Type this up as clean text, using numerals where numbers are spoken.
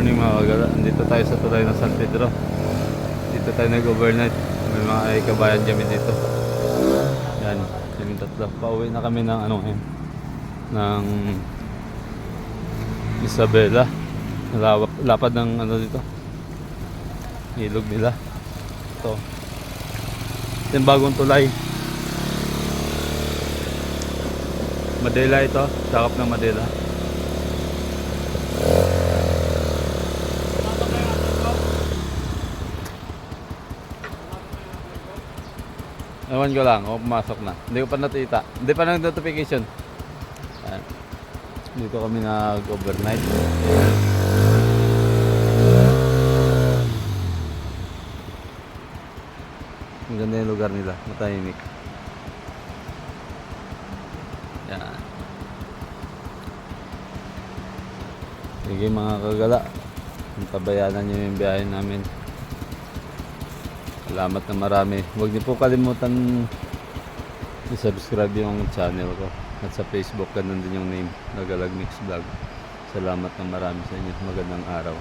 morning mga kagala. Andito tayo sa tulay ng San Pedro. Dito tayo nag-overnight. May mga kabayan kami dito. Yan, kami tatlo. Pauwi na kami ng ano ngayon, ng Isabela. Lapad ng ano dito, ilog nila. Ito yung bagong tulay. Madela ito, sakap ng Madela. Ewan ko lang kung pumasok na. Hindi ko pa nakita. Hindi pa nang notification. Ayan. Dito kami nag-overnight. Ang ganda yung lugar nila. Matahimik. Yan. Sige mga kagala. Tabayanan nyo yung biyahe namin. Salamat na marami. Huwag niyo po kalimutan i-subscribe yung channel ko. At sa Facebook, ganun din yung name, Nagalag Mix Vlog. Salamat na marami sa inyo. Magandang araw.